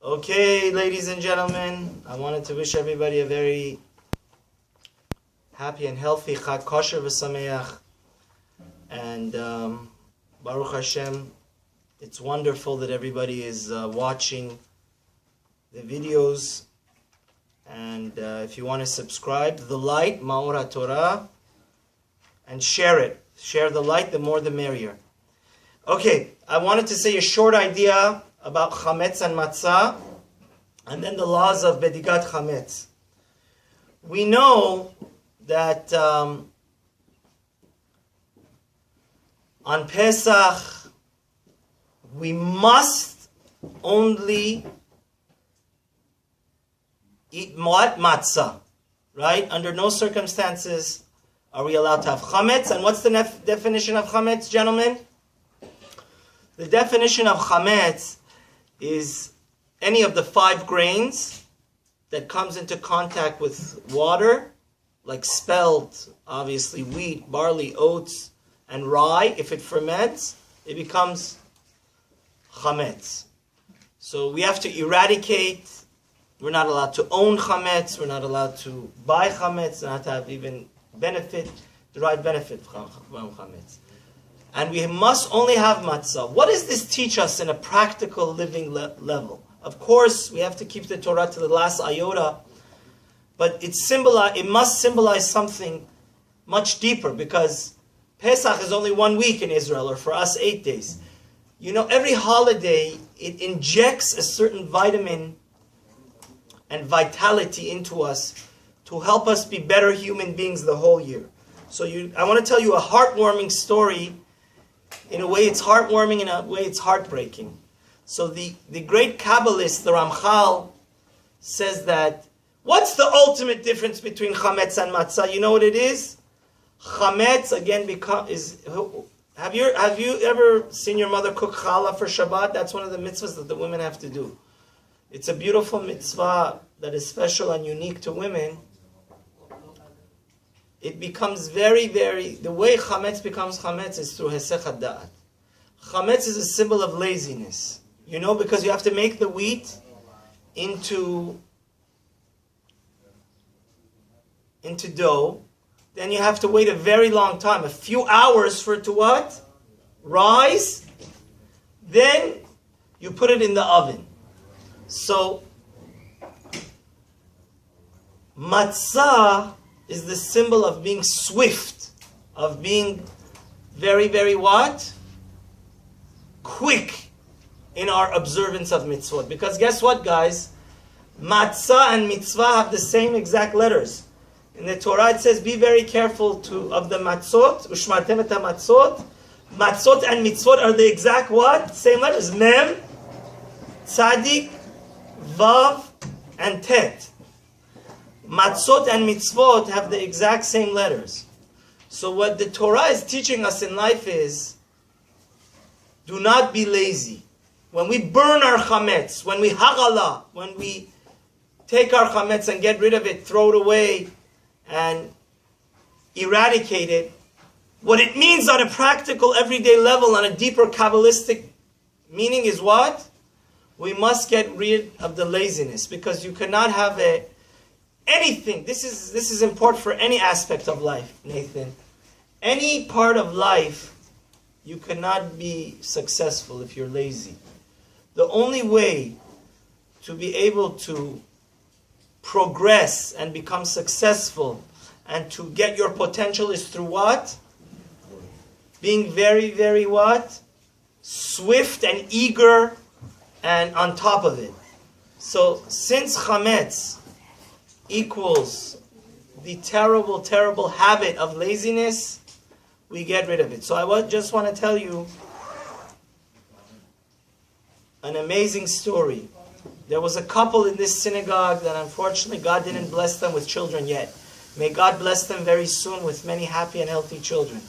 Okay, ladies and gentlemen, I wanted to wish everybody a very happy and healthy Chag Kosher V'Sameach. And Baruch Hashem, it's wonderful that everybody is watching the videos. And if you want to subscribe, the light, Ma'or HaTorah, and share it. Share the light, the more the merrier. Okay, I wanted to say a short idea about Hametz and Matzah, and then the laws of Bedikat Hametz. We know that on Pesach, we must only eat matzah, right? Under no circumstances are we allowed to have chametz. And what's the definition of chametz, gentlemen? The definition of chametz is any of the 5 grains that comes into contact with water, like spelt, obviously wheat, barley, oats, and rye. If it ferments, it becomes chametz. So we have to eradicate. We're not allowed to own chametz. We're not allowed to buy chametz. Not to have even derived benefit from chametz. And we must only have matzah. What does this teach us in a practical living level? Of course, we have to keep the Torah to the last iota, but it must symbolize something much deeper, because Pesach is only 1 week in Israel, or for us 8 days. You know, every holiday, it injects a certain vitamin and vitality into us to help us be better human beings the whole year. So I want to tell you a heartwarming story. In a way it's heartwarming, in a way it's heartbreaking. So the great Kabbalist, the Ramchal, says that, what's the ultimate difference between Chametz and Matzah? You know what it is? Chametz, again, have you ever seen your mother cook challah for Shabbat? That's one of the mitzvahs that the women have to do. It's a beautiful mitzvah that is special and unique to women. It becomes very, the way chametz becomes chametz is through hesech hada'at. Chametz is a symbol of laziness. You know, because you have to make the wheat into dough. Then you have to wait a very long time, a few hours for it to what? Rise. Then you put it in the oven. So, matzah is the symbol of being swift, of being very, what? Quick in our observance of mitzvot. Because guess what, guys? Matzah and mitzvah have the same exact letters. In the Torah it says, be very careful of the matzot, ushmartem et matzot. Matzot and mitzvot are the exact what? Same letters. Mem, tzadik, vav, and tet. Matzot and mitzvot have the exact same letters. So what the Torah is teaching us in life is, do not be lazy. When we burn our chametz, when we hagala, when we take our chametz and get rid of it, throw it away, and eradicate it, what it means on a practical, everyday level, on a deeper Kabbalistic meaning is what? We must get rid of the laziness, because you cannot have anything. This is important for any aspect of life, Nathan. Any part of life, you cannot be successful if you're lazy. The only way to be able to progress and become successful and to get your potential is through what? Being very, what? Swift and eager and on top of it. So since chametz equals the terrible, terrible habit of laziness, we get rid of it. So I just want to tell you an amazing story. There was a couple in this synagogue that unfortunately God didn't bless them with children yet. May God bless them very soon with many happy and healthy children.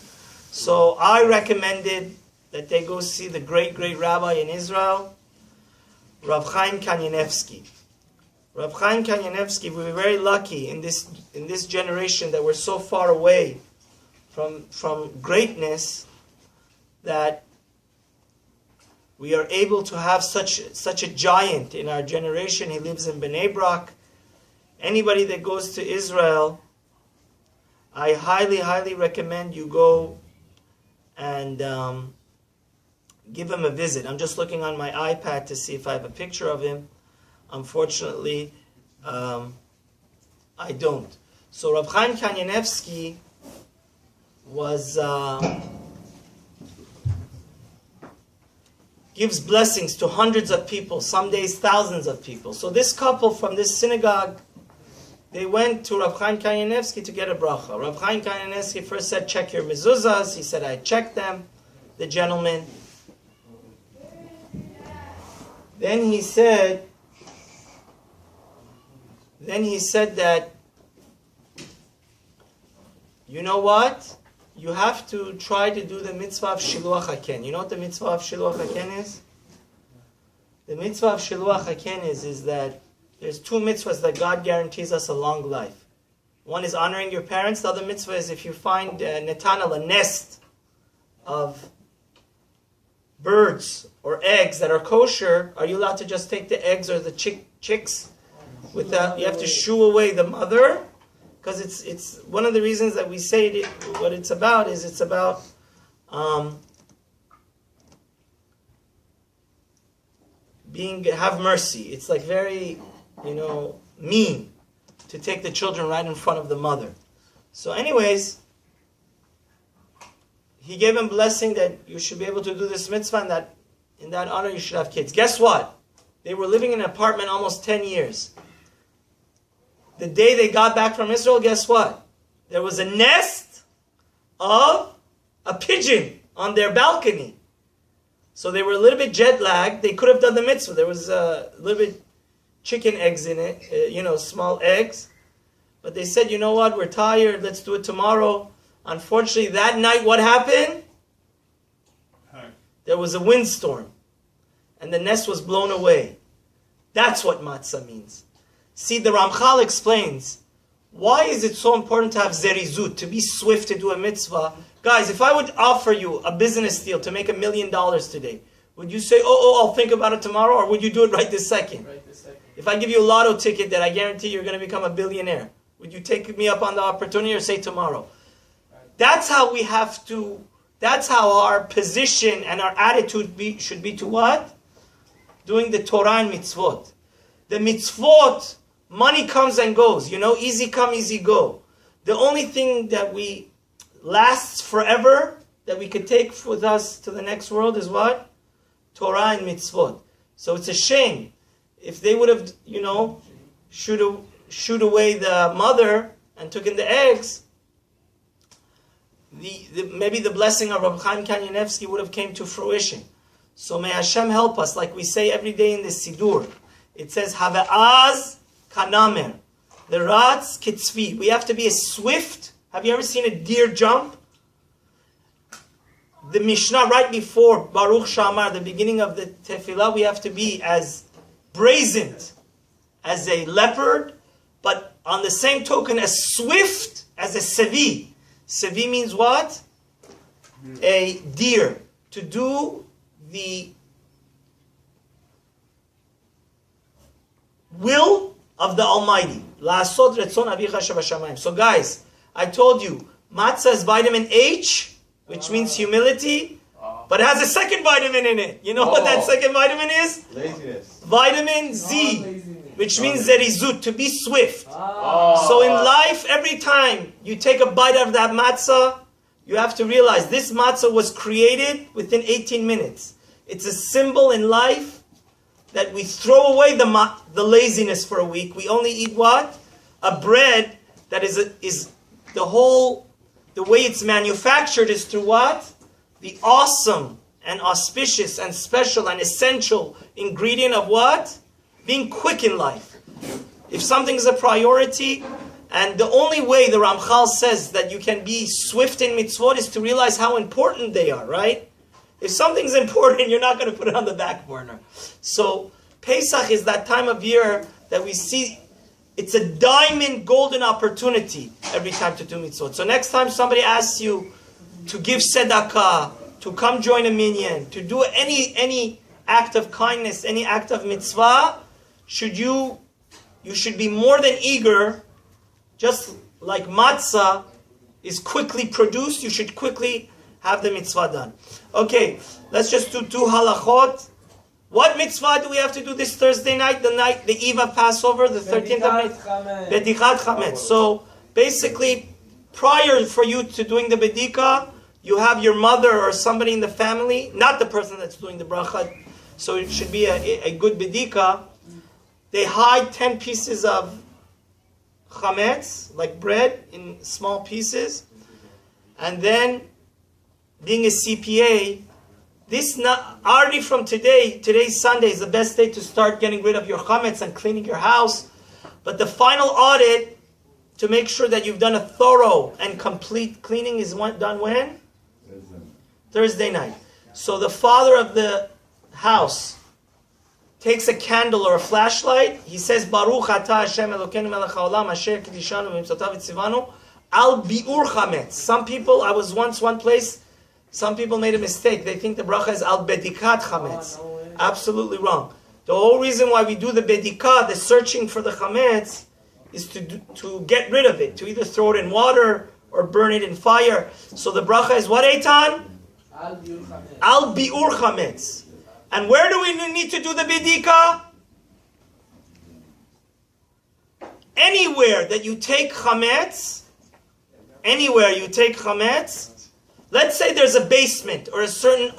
So I recommended that they go see the great rabbi in Israel, Rav Chaim Kanievsky. Rav Chaim Kanievsky, we were very lucky in this generation that we're so far away from greatness, that we are able to have such a giant in our generation. He lives in Bnei Brak. Anybody that goes to Israel, I highly, highly recommend you go and give him a visit. I'm just looking on my iPad to see if I have a picture of him. Unfortunately, I don't. So Rab Chaim Kanievsky was gives blessings to hundreds of people, some days thousands of people. So this couple from this synagogue, they went to Rab Chaim Kanievsky to get a bracha. Rab Chaim Kanievsky first said, check your mezuzahs. He said, I checked them, the gentleman. Then he said that, you know what? You have to try to do the mitzvah of Shiluach HaKen. You know what the mitzvah of Shiluach HaKen is? The mitzvah of Shiluach HaKen is that there's two mitzvahs that God guarantees us a long life. One is honoring your parents. The other mitzvah is if you find netanel, a nest of birds or eggs that are kosher, are you allowed to just take the eggs or the chicks? Without, you have to shoo away the mother. Because it's one of the reasons that we say it, what it's about is it's about have mercy. It's like very, mean to take the children right in front of the mother. So anyways, he gave him blessing that you should be able to do this mitzvah and that in that honor you should have kids. Guess what? They were living in an apartment almost 10 years. The day they got back from Israel, guess what? There was a nest of a pigeon on their balcony. So they were a little bit jet lagged. They could have done the mitzvah. There was a little bit chicken eggs in it, small eggs. But they said, you know what, we're tired, let's do it tomorrow. Unfortunately, that night, what happened? There was a windstorm. And the nest was blown away. That's what matzah means. See, the Ramchal explains, why is it so important to have zerizut, to be swift to do a mitzvah? Guys, if I would offer you a business deal to make $1 million today, would you say, I'll think about it tomorrow, or would you do it right this second? Right this second. If I give you a lotto ticket that I guarantee you're going to become a billionaire, would you take me up on the opportunity or say tomorrow? Right. That's how we have to, that's how our position and our attitude should be to what? Doing the Torah and mitzvot. The mitzvot, money comes and goes, easy come, easy go. The only thing that lasts forever, that we could take with us to the next world is what? Torah and mitzvot. So it's a shame. If they would have, shoot away the mother and took in the eggs, maybe the blessing of Rab Chaim Kanievsky would have came to fruition. So may Hashem help us, like we say every day in the Siddur. It says, Have'az kanamer. The rats kitzvi. We have to be as swift. Have you ever seen a deer jump? The Mishnah right before Baruch Shamar, the beginning of the Tefillah, we have to be as brazen as a leopard, but on the same token as swift as a sevi. Sevi means what? A deer. To do the will of the Almighty. So guys, I told you, matzah is vitamin H, which means humility, but it has a second vitamin in it. You know what that second vitamin is? Laziness. Vitamin Z, which means zerizut, to be swift. So in life, every time you take a bite of that matzah, you have to realize this matzah was created within 18 minutes. It's a symbol in life that we throw away the laziness for a week. We only eat what? A bread that is the way it's manufactured is through what? The awesome and auspicious and special and essential ingredient of what? Being quick in life. If something's a priority, and the only way the Ramchal says that you can be swift in mitzvot is to realize how important they are, right? If something's important, you're not going to put it on the back burner. So Pesach is that time of year that we see it's a diamond golden opportunity every time to do mitzvot. So next time somebody asks you to give tzedakah, to come join a minyan, to do any act of kindness, any act of mitzvah, you should be more than eager, just like matzah is quickly produced, you should quickly have the mitzvah done. Okay, let's just do 2 halachot. What mitzvah do we have to do this Thursday night, the eve of Passover, the 13th of May? Bedikat Hametz. So basically, prior for you to doing the bedika, you have your mother or somebody in the family, not the person that's doing the bracha, so it should be a good bedika. They hide 10 pieces of chametz, like bread, in small pieces. And then, being a CPA, already from today's Sunday is the best day to start getting rid of your chametz and cleaning your house. But the final audit, to make sure that you've done a thorough and complete cleaning, is done when? Thursday night. So the father of the house takes a candle or a flashlight. He says, Baruch atah Hashem Elokeinu melech haolam asher kidishanu v'mitzvotav v'tzivanu al bi'ur chametz. Some people, I was once one place, some people made a mistake. They think the bracha is al bedikat hametz. Absolutely wrong. The whole reason why we do the bedikah, the searching for the chametz, is to get rid of it, to either throw it in water or burn it in fire. So the bracha is what, Eitan? Al bi'ur chametz. And where do we need to do the bedika? Anywhere that you take chametz, let's say there's a basement or a certain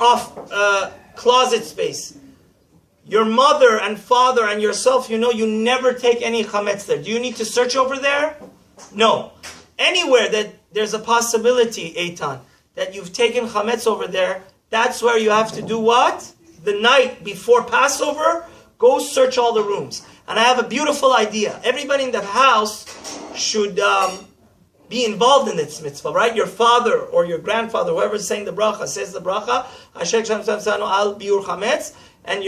closet space. Your mother and father and yourself, you never take any chametz there. Do you need to search over there? No. Anywhere that there's a possibility, Eitan, that you've taken chametz over there, that's where you have to do what? The night before Passover, go search all the rooms. And I have a beautiful idea. Everybody in the house should be involved in this mitzvah, right? Your father or your grandfather, whoever's saying the bracha, says the bracha, al biur chametz, and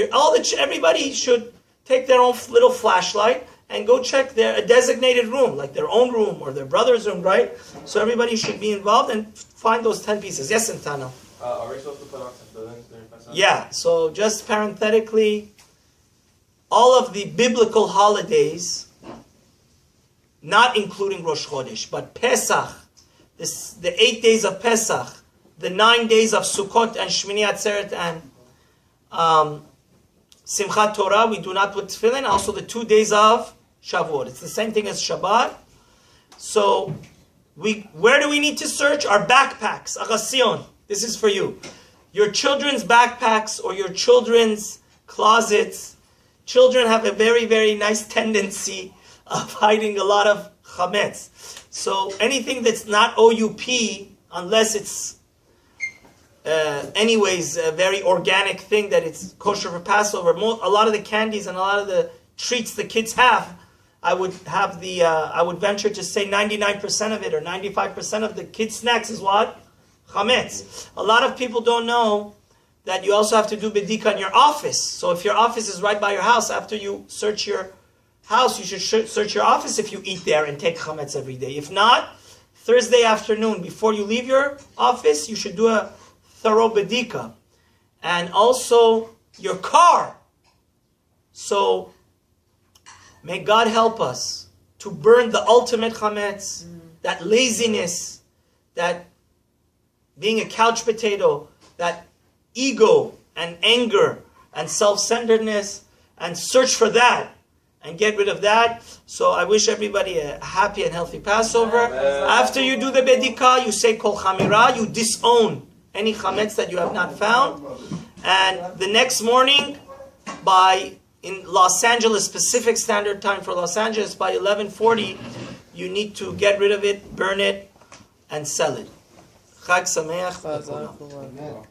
everybody should take their own little flashlight and go check a designated room, like their own room or their brother's room, right? So everybody should be involved and find those 10 pieces. Yes, Santano? Are we supposed to put on some fillings during Pesach? Yeah, so just parenthetically, all of the biblical holidays, not including Rosh Chodesh, but Pesach, the 8 days of Pesach, the 9 days of Sukkot and Shmini Atzeret and Simchat Torah, we do not put tefillin. Also the 2 days of Shavuot. It's the same thing as Shabbat. So, where do we need to search? Our backpacks, Agasion. This is for you. Your children's backpacks or your children's closets. Children have a very, very nice tendency of hiding a lot of chametz. So anything that's not OUP, unless it's anyways a very organic thing that it's kosher for Passover, a lot of the candies and a lot of the treats the kids have, I would venture to say 99% of it or 95% of the kids' snacks is what? Chametz. A lot of people don't know that you also have to do bedika in your office. So if your office is right by your house, after you search your house, you should search your office if you eat there and take chametz every day. If not, Thursday afternoon, before you leave your office, you should do a thorough bedika. And also your car. So may God help us to burn the ultimate chametz, that laziness, that being a couch potato, that ego and anger and self-centeredness, and search for that and get rid of that. So I wish everybody a happy and healthy Passover. After you do the bedika, you say kol chamira, you disown any chametz that you have not found. And the next morning, in Los Angeles, Pacific Standard Time for Los Angeles, by 11:40, you need to get rid of it, burn it, and sell it. Chag Sameach.